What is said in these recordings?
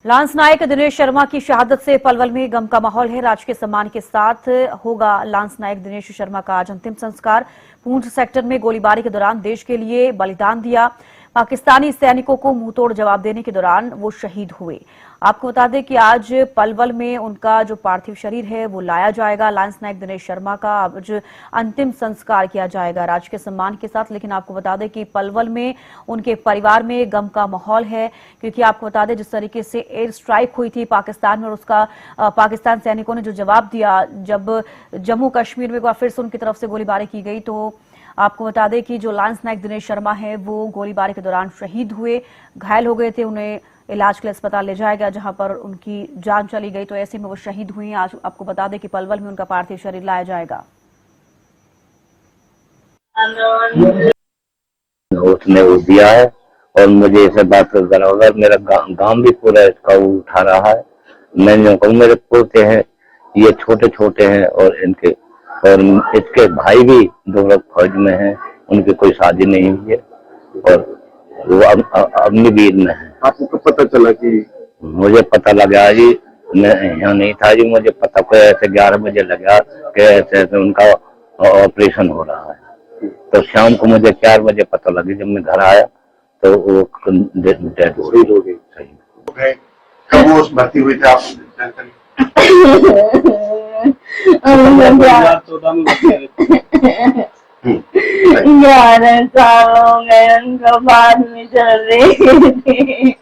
Lance नायक दिनेश शर्मा की शहादत से पलवल में गम का माहौल है। राजकीय सम्मान के साथ होगा लांस नायक दिनेश शर्मा का आज अंतिम संस्कार। पूंछ सेक्टर में गोलीबारी के दौरान देश के लिए बलिदान दिया। पाकिस्तानी सैनिकों को मुंहतोड़ जवाब देने के दौरान वो शहीद हुए। आपको बता दें कि आज पलवल में उनका जो पार्थिव शरीर है वो लाया जाएगा। लांस नायक दिनेश शर्मा का आज अंतिम संस्कार किया जाएगा राजकीय सम्मान के साथ। लेकिन आपको बता दें कि पलवल में उनके परिवार में गम का माहौल है, क्योंकि आपको बता दें जिस तरीके से एयर स्ट्राइक हुई थी पाकिस्तान में और उसका पाकिस्तान सैनिकों ने जो जवाब दिया, जब जम्मू कश्मीर में एक बार फिर से उनकी तरफ से गोलीबारी की गई, तो आपको बता दें कि जो लांस नायक दिनेश शर्मा है वो गोलीबारी के दौरान शहीद हुए, घायल हो गए थे। उन्हें इलाज के लिए अस्पताल ले जाया गया जहां पर उनकी जान चली गई, तो ऐसे में वो शहीद हुई। आज आपको बता दें कि पलवल में उनका पार्थिव शरीर लाया जाएगा। उसने वो दिया है और मुझे इसे बात कर होगा। मेरा गांव भी पूरा इसका उठा रहा है। मैं जो कहूँ, मेरे पोते हैं, ये छोटे छोटे हैं और इनके और इसके भाई भी 2 लोग फौज में हैं, उनकी कोई शादी नहीं हुई है और वो अग्निवीर में है। आपको पता चला कि? मुझे पता लगा जी, मैं यहाँ नहीं था जी, मुझे पता कोई ऐसे 11 बजे लगा कि ऐसे उनका ऑपरेशन हो रहा है। तो शाम को मुझे 4 बजे पता लगी। जब मैं घर आया तो वो डेड हो गई। सही कब वो भर्ती हुई थी आप? 11 साल हो गए उनको बाद में चल रही थी।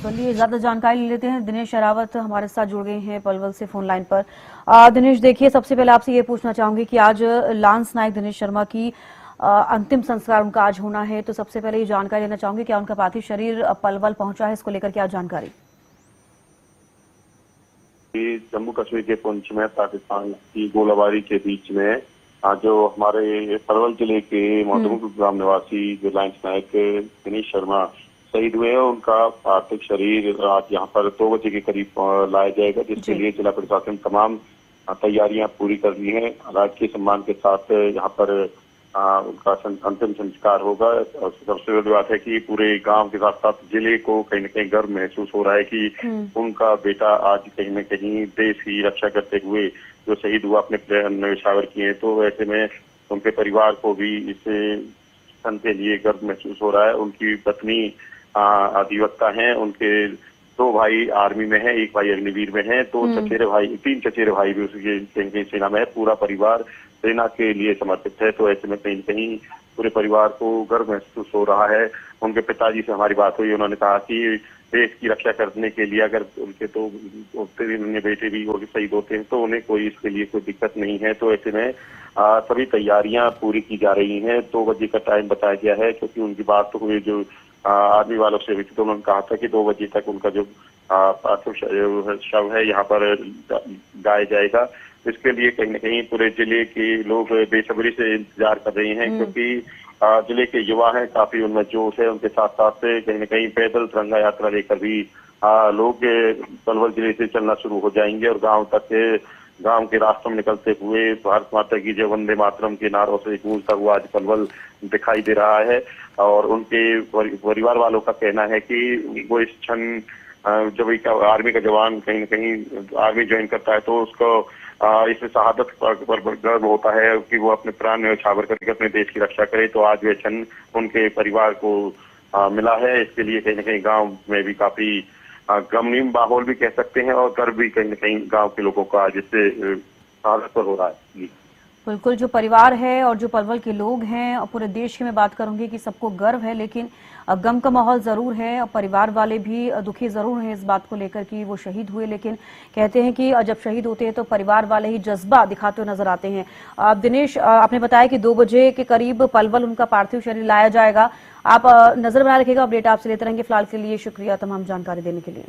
चलिए ज्यादा जानकारी ले लेते हैं। दिनेश शरावत हमारे साथ जुड़ गए हैं पलवल से फोन लाइन पर। दिनेश, देखिए, सबसे पहले आपसे ये पूछना चाहूंगी कि आज लांस नायक दिनेश शर्मा की अंतिम संस्कार उनका आज होना है, तो सबसे पहले ये जानकारी लेना चाहूंगी क्या उनका पार्थिव शरीर पलवल पहुंचा है, इसको लेकर क्या जानकारी? जम्मू कश्मीर के पुंछ में पाकिस्तान की गोलाबारी के बीच में जो हमारे पलवल जिले के मधुमपुर ग्राम निवासी जो लांस नायक दिनेश शर्मा शहीद हुए हैं, उनका पार्थिव शरीर आज यहाँ पर 2 बजे के करीब लाया जाएगा, जिसके लिए जिला प्रशासन तमाम तैयारियां पूरी कर ली हैं। राजकीय सम्मान के साथ यहाँ पर उनका अंतिम संस्कार होगा। और सबसे बड़ी बात है कि पूरे गांव के साथ साथ जिले को कहीं न कहीं गर्व महसूस हो रहा है कि उनका बेटा आज कहीं न कहीं देश की रक्षा करते हुए जो शहीद हुआ, अपने न्यौछावर किए। तो ऐसे में उनके परिवार को भी इस क्षण के लिए गर्व महसूस हो रहा है। उनकी पत्नी अधिवक्ता हैं, उनके 2 भाई आर्मी में हैं, 1 भाई अग्निवीर में है, 3 चचेरे भाई भी उसकी सेना में है। पूरा परिवार सेना के लिए समर्पित है। तो ऐसे में कहीं कहीं पूरे परिवार को गर्व महसूस हो रहा है। उनके पिताजी से हमारी बात हुई, उन्होंने कहा कि देश की रक्षा करने के लिए अगर उनके तो बेटे भी शहीद होते हैं तो उन्हें कोई इसके लिए कोई दिक्कत नहीं है। तो ऐसे में सभी तैयारियां पूरी की जा रही हैं। 2 बजे का टाइम बताया गया है, क्योंकि उनकी बात तो हुई जो आर्मी वालों से हुई थी, तो उन्होंने कहा था कि 2 बजे तक उनका जो पार्थिव शव है यहाँ पर गाया जाएगा। इसके लिए कहीं न कहीं पूरे जिले के लोग बेसब्री से इंतजार कर रहे हैं, क्योंकि जिले के युवा हैं, काफी उनमें जोश है। उनके साथ साथ कहीं न कहीं पैदल तिरंगा यात्रा लेकर भी लोग पलवल जिले से चलना शुरू हो जाएंगे और गांव के रास्तों में निकलते हुए भारत माता की जय वंदे मातरम के नारों से गूंजता हुआ आज पलवल दिखाई दे रहा है। और उनके परिवार वालों का कहना है कि वो इस क्षण जब एक आर्मी का जवान कहीं न कहीं आर्मी ज्वाइन करता है तो उसको इस शहादत पर गर्व होता है कि वो अपने प्राण न्यौछावर करके अपने देश की रक्षा करे। तो आज वे क्षण उनके परिवार को मिला है। इसके लिए कहीं न कहीं गांव में भी काफी गमगीन माहौल भी कह सकते हैं और गर्व भी कहीं न कहीं गांव के लोगों का जिससे शहादत पर हो रहा है। बिल्कुल, जो परिवार है और जो पलवल के लोग हैं और पूरे देश की मैं बात करूंगी कि सबको गर्व है, लेकिन गम का माहौल जरूर है और परिवार वाले भी दुखी जरूर हैं इस बात को लेकर कि वो शहीद हुए। लेकिन कहते हैं कि जब शहीद होते हैं तो परिवार वाले ही जज्बा दिखाते हुए नजर आते हैं। दिनेश, आपने बताया कि 2 बजे के करीब पलवल उनका पार्थिव शरीर लाया जाएगा। आप नजर बनाए रखिएगा, अपडेट आपसे लेते रहेंगे। फिलहाल के लिए शुक्रिया तमाम जानकारी देने के लिए।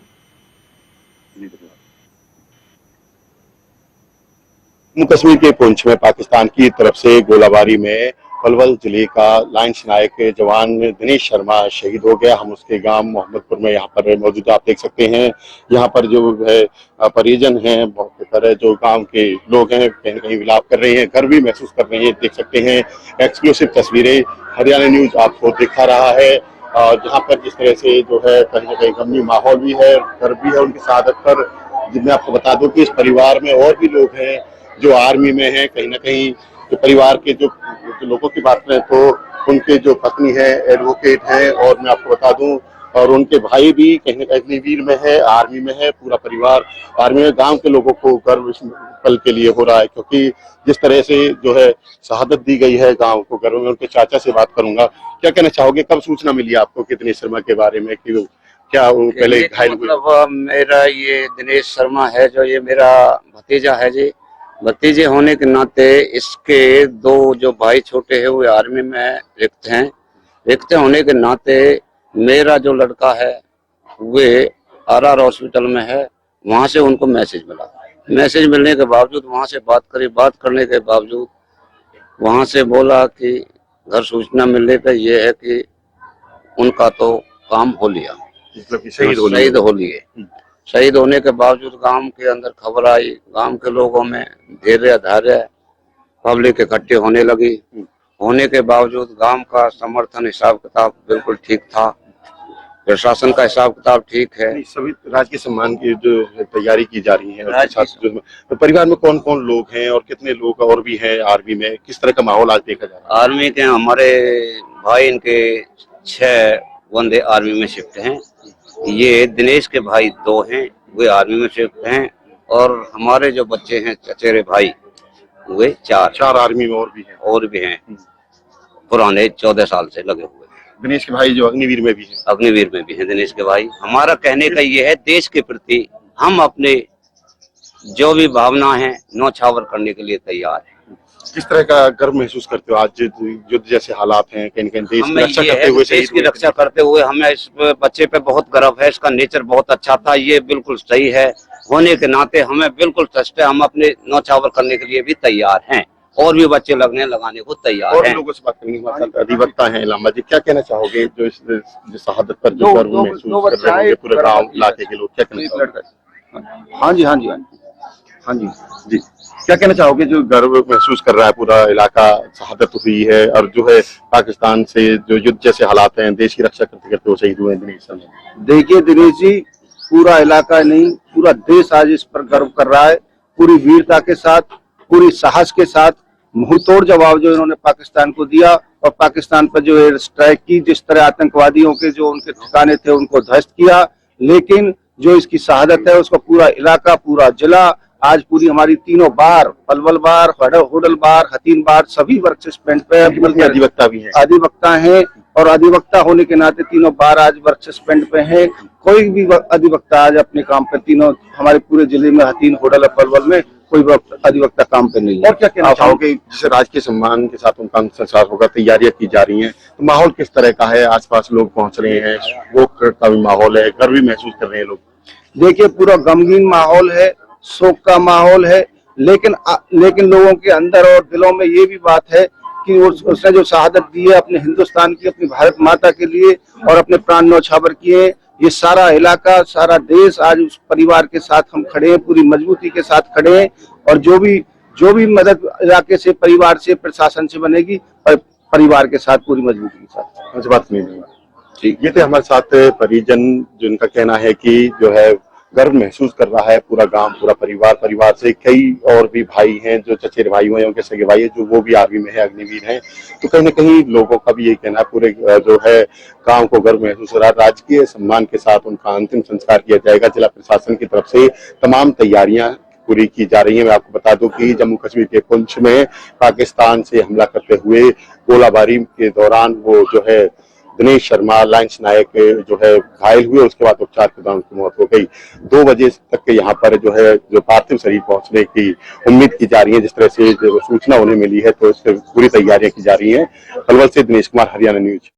जम्मू कश्मीर के पुंछ में पाकिस्तान की तरफ से गोलाबारी में पलवल जिले का लाइन्स नायक जवान दिनेश शर्मा शहीद हो गया। हम उसके गांव मोहम्मदपुर में यहाँ पर मौजूद, आप देख सकते हैं यहाँ पर जो है परिजन हैं, बहुत तरह जो गांव के लोग हैं कहीं न कहीं विलाप कर रहे हैं, गर्व भी महसूस कर रहे हैं। देख सकते हैं एक्सक्लूसिव तस्वीरें हरियाणा न्यूज आपको दिखा रहा है, और जहाँ पर जिस तरह से जो है कहीं न कहीं गमनी माहौल भी है, गर्व भी है उनकी शहादत पर। जिनमें आपको बता दूं कि इस परिवार में और भी लोग हैं जो आर्मी में हैं। कहीं न कहीं जो परिवार के जो लोगों की बात करें तो उनके जो पत्नी है एडवोकेट हैं, और मैं आपको बता दूं और उनके भाई भी कहीं न कहीं अग्निवीर में है, आर्मी में है। पूरा परिवार आर्मी में। गांव के लोगों को गर्व इस पल के लिए हो रहा है, क्योंकि जिस तरह से जो है शहादत दी गई है गांव को गर्व में। उनके चाचा से बात करूंगा, क्या कहना चाहोगे, कब सूचना मिली आपको कि दिनेश शर्मा के बारे में, कि क्या वो पहले घायल हुए? मतलब मेरा ये दिनेश शर्मा है जो ये मेरा भतीजा है जी। भतीजे होने के नाते इसके दो जो भाई छोटे हैं वो आर्मी में रिक्त हैं। रिक्त होने के नाते मेरा जो लड़का है वे आरआर हॉस्पिटल में है। वहां से उनको मैसेज मिला। मैसेज मिलने के बावजूद वहां से बात करी। बात करने के बावजूद वहां से बोला कि घर सूचना मिलने पे ये है कि उनका तो काम हो लिया, शहीद हो लिए। शहीद होने के बावजूद गांव के अंदर खबर आई, गांव के लोगों में धैर्य धैर्य पब्लिक इकट्ठे होने लगी। होने के बावजूद गांव का समर्थन हिसाब किताब बिल्कुल ठीक था, प्रशासन का हिसाब किताब ठीक है। सभी राजकीय सम्मान की जो तैयारी की जा रही है। तो परिवार में कौन कौन लोग हैं और कितने लोग और भी हैं आर्मी में, किस तरह का माहौल आज देखा जा रहा है? आर्मी के हमारे भाई इनके 6 बंदे आर्मी में शिफ्ट हैं। ये दिनेश के भाई 2 हैं, वे आर्मी में शिफ्ट हैं, और हमारे जो बच्चे हैं चचेरे भाई वे 4 आर्मी में और भी हैं। पुराने 14 साल से लगे हुए। दिनेश के भाई जो अग्निवीर में भी हैं। अग्निवीर में भी हैं दिनेश के भाई। हमारा कहने का ये है, देश के प्रति हम अपने जो भी भावना है न्यौछावर करने के लिए तैयार हैं। किस तरह का गर्व महसूस करते हो आज युद्ध जैसे हालात हैं, कहीं देश की रक्षा करते हुए? देश की रक्षा करते हुए हमें इस बच्चे पे बहुत गर्व है। इसका नेचर बहुत अच्छा था, ये बिल्कुल सही है। होने के नाते हमें बिल्कुल ट्रस्ट है, हम अपने न्यौछावर करने के लिए भी तैयार हैं, और भी बच्चे लगाने को तैयार हैं। लोगों से बात करेंगे। अधिवक्ता हैं इलामा जी, क्या कहना चाहोगे जो इस शहादत पर जो गर्व महसूस कर रहे हैं पूरे गाँव इलाके के लोग, क्या कहना चाहोगे? हाँ जी, क्या कहना चाहोगे जो गर्व महसूस कर रहा है पूरा इलाका, शहादत हुई है, और जो है पाकिस्तान से जो युद्ध जैसे हालात हैं, देश की रक्षा करते करते वो शहीद हुए हैं दिनेश शर्मा? देखिए दिनेश जी, पूरा इलाका नहीं पूरा देश आज इस पर गर्व कर रहा है। पूरी वीरता के साथ, पूरी साहस के साथ मुंहतोड़ जवाब जो इन्होंने पाकिस्तान को दिया, और पाकिस्तान पर जो एयर स्ट्राइक की, जिस तरह आतंकवादियों के जो उनके ठिकाने थे उनको ध्वस्त किया। लेकिन जो इसकी शहादत है उसका पूरा इलाका, पूरा जिला, आज पूरी हमारी तीनों बार, पलवल बार, होडल बार, हतीन बार, सभी वर्कसस्पेंड पे अधिवक्ता भी हैं। अधिवक्ता हैं, और अधिवक्ता होने के नाते तीनों बार आज वर्क सस्पेंड पे हैं। कोई भी अधिवक्ता आज अपने काम पे, तीनों हमारे पूरे जिले में हतीन, होडल और पलवल में कोई अधिवक्ता काम पे नहीं है। और क्या कहना चाहोगे, जैसे राजकीय सम्मान के साथ उनका संस्कार होगा, तैयारियां की जा रही हैं, तो माहौल किस तरह का है? आसपास लोग पहुंच रहे हैं, वो का भी माहौल है, गर्व भी महसूस कर रहे हैं लोग? देखिए पूरा गमगीन माहौल है, शोक का माहौल है, लेकिन लोगों के अंदर और दिलों में ये भी बात है कि उसने जो शहादत दी है अपने हिंदुस्तान की, अपनी भारत माता के लिए, और अपने प्राण न्यौछावर किए। ये सारा इलाका, सारा देश आज उस परिवार के साथ हम खड़े हैं, पूरी मजबूती के साथ खड़े हैं, और जो भी मदद इलाके से, परिवार से, प्रशासन से बनेगी, परिवार के साथ पूरी मजबूती के साथ। मुझे बात नहीं ठीक, ये थे हमारे साथ परिजन, जिनका कहना है कि जो है गर्व महसूस कर रहा है पूरा गांव, पूरा परिवार से कई और भी भाई हैं जो चचेरे भाई हैं, उनके सगे भाई हैं जो वो भी आर्मी में है, अग्निवीर हैं। तो कहीं न कहीं लोगों का भी ये कहना है, पूरे जो है गांव को गर्व महसूस हो रहा है। राजकीय सम्मान के साथ उनका अंतिम संस्कार किया जाएगा। जिला प्रशासन की तरफ से तमाम तैयारियां पूरी की जा रही है। मैं आपको बता दूं कि जम्मू कश्मीर के पुंछ में पाकिस्तान से हमला करते हुए गोलाबारी के दौरान वो जो है दिनेश शर्मा लाइन्स नायक जो है घायल हुए, उसके बाद उपचार के दौरान उनकी मौत हो गई। 2 बजे तक के यहाँ पर जो है जो पार्थिव शरीर पहुंचने की उम्मीद की जा रही है। जिस तरह से जो सूचना उन्हें मिली है तो इससे पूरी तैयारियां की जा रही हैं। पलवल से दिनेश कुमार, हरियाणा न्यूज।